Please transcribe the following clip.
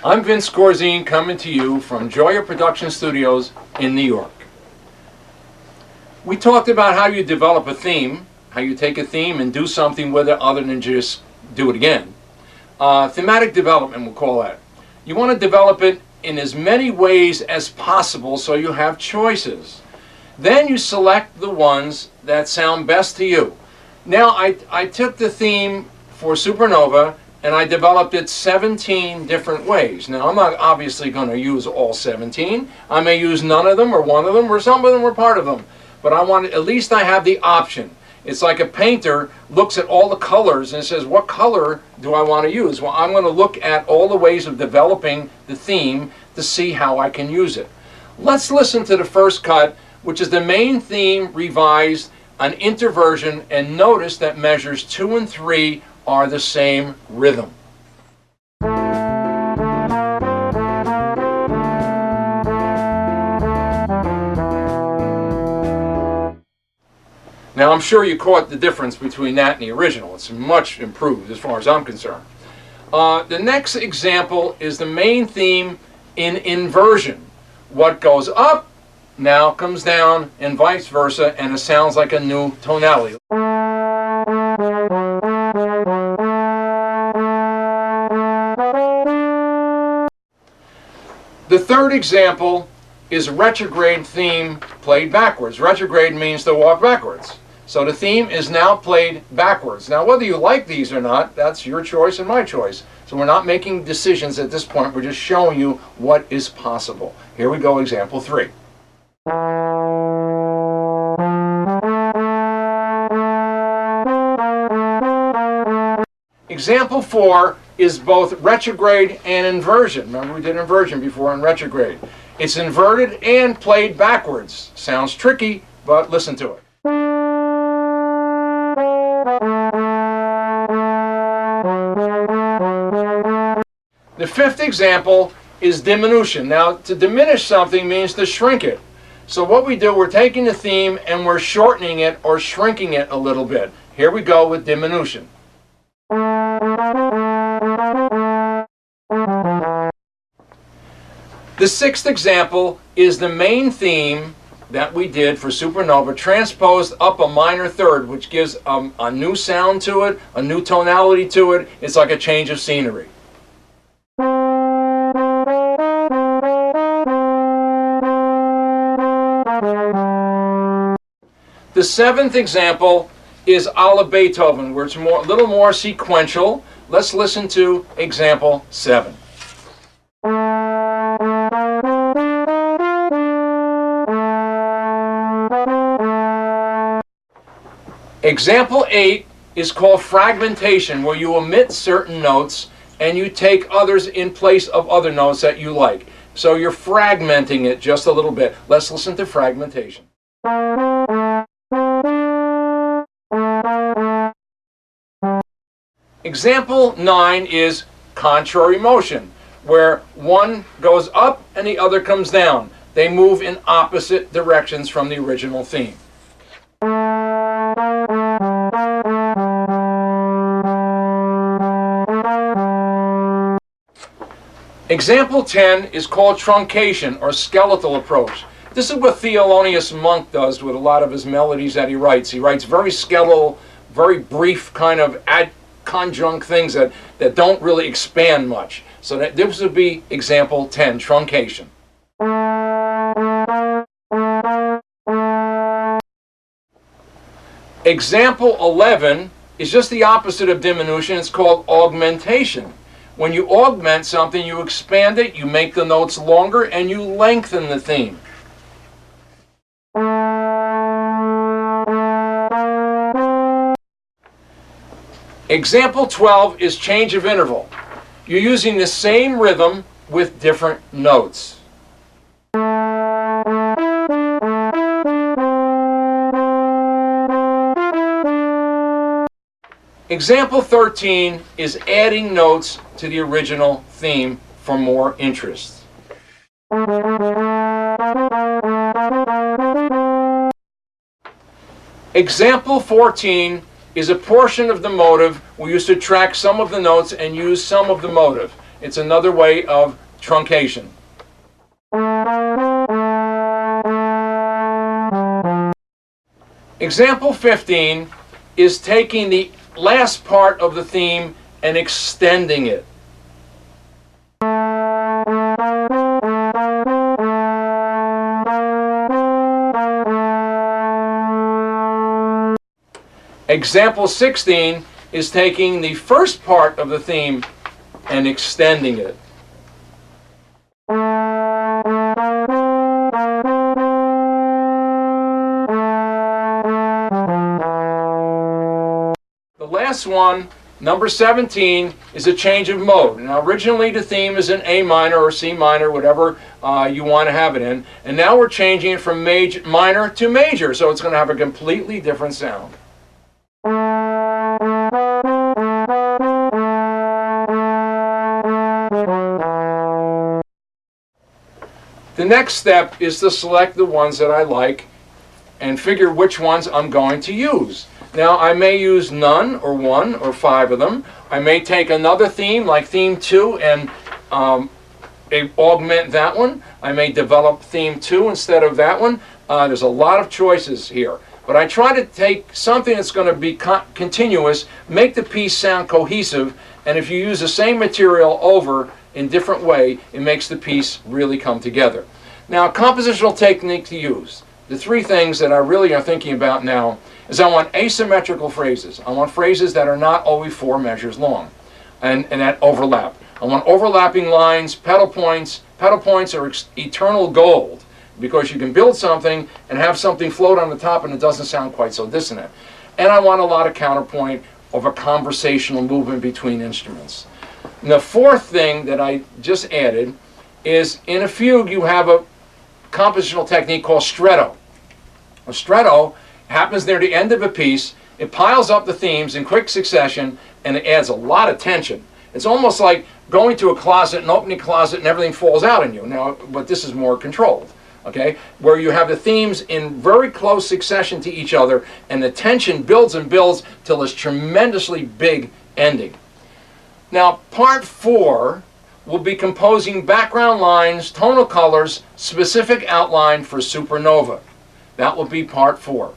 I'm Vince Scorzine coming to you from Joya Production Studios in New York. We talked about how you develop a theme, how you take a theme and do something with it other than just do it again. Thematic development, we'll call that. You want to develop it in as many ways as possible so you have choices. Then you select the ones that sound best to you. Now I took the theme for Supernova and I developed it 17 different ways. Now I'm not obviously going to use all 17. I may use none of them or one of them or some of them or part of them. But at least I have the option. It's like a painter looks at all the colors and says, what color do I want to use? Well, I'm going to look at all the ways of developing the theme to see how I can use it. Let's listen to the first cut, which is the main theme revised, an interversion, and notice that measures 2 and 3 are the same rhythm. Now I'm sure you caught the difference between that and the original. It's much improved as far as I'm concerned. The next example is the main theme in inversion. What goes up now comes down and vice versa, and it sounds like a new tonality. The third example is retrograde theme played backwards. Retrograde means to walk backwards. So the theme is now played backwards. Now whether you like these or not, that's your choice and my choice. So we're not making decisions at this point, we're just showing you what is possible. Here we go, example 3. Example 4 is both retrograde and inversion. Remember we did inversion before in retrograde. It's inverted and played backwards. Sounds tricky, but listen to it. The fifth example is diminution. Now, to diminish something means to shrink it. So what we do, we're taking the theme and we're shortening it or shrinking it a little bit. Here we go with diminution. The sixth example is the main theme that we did for Supernova, transposed up a minor third, which gives a new sound to it, a new tonality to it. It's like a change of scenery. The seventh example is a la Beethoven, where it's a little more sequential. Let's listen to example 7. Example 8 is called fragmentation, where you omit certain notes and you take others in place of other notes that you like. So you're fragmenting it just a little bit. Let's listen to fragmentation. Example 9 is contrary motion, where one goes up and the other comes down. They move in opposite directions from the original theme. Example 10 is called truncation or skeletal approach. This is what Thelonious Monk does with a lot of his melodies that he writes. He writes very skeletal, very brief kind of conjunct things that don't really expand much. So this would be example 10, truncation. Example 11 is just the opposite of diminution. It's called augmentation. When you augment something, you expand it, you make the notes longer, and you lengthen the theme. Example 12 is change of interval. You're using the same rhythm with different notes. Example 13 is adding notes to the original theme for more interest. Example 14 is a portion of the motive. We used to track some of the notes and use some of the motive. It's another way of truncation. Example 15 is taking the last part of the theme and extending it. Example 16 is taking the first part of the theme and extending it. The last one, number 17, is a change of mode. Now originally the theme is in A minor or C minor, whatever you want to have it in, and now we're changing it from minor to major, so it's going to have a completely different sound. The next step is to select the ones that I like and figure which ones I'm going to use. Now I may use none or one or 5 of them. I may take another theme like theme 2 and augment that one. I may develop theme 2 instead of that one. There's a lot of choices here. But I try to take something that's going to be continuous, make the piece sound cohesive, and if you use the same material over in different way, it makes the piece really come together. Now, compositional technique to use. The 3 things that I really are thinking about now is I want asymmetrical phrases. I want phrases that are not always 4 measures long and that overlap. I want overlapping lines, pedal points. Pedal points are eternal gold because you can build something and have something float on the top and it doesn't sound quite so dissonant. And I want a lot of counterpoint of a conversational movement between instruments. And the 4th thing that I just added is in a fugue you have a compositional technique called stretto. A stretto happens near the end of a piece. It piles up the themes in quick succession and it adds a lot of tension. It's almost like going to a closet and opening a closet and everything falls out on you. Now, but this is more controlled, okay? Where you have the themes in very close succession to each other and the tension builds and builds till this tremendously big ending. Now, part 4 will be composing background lines, tonal colors, specific outline for supernova. That will be part 4.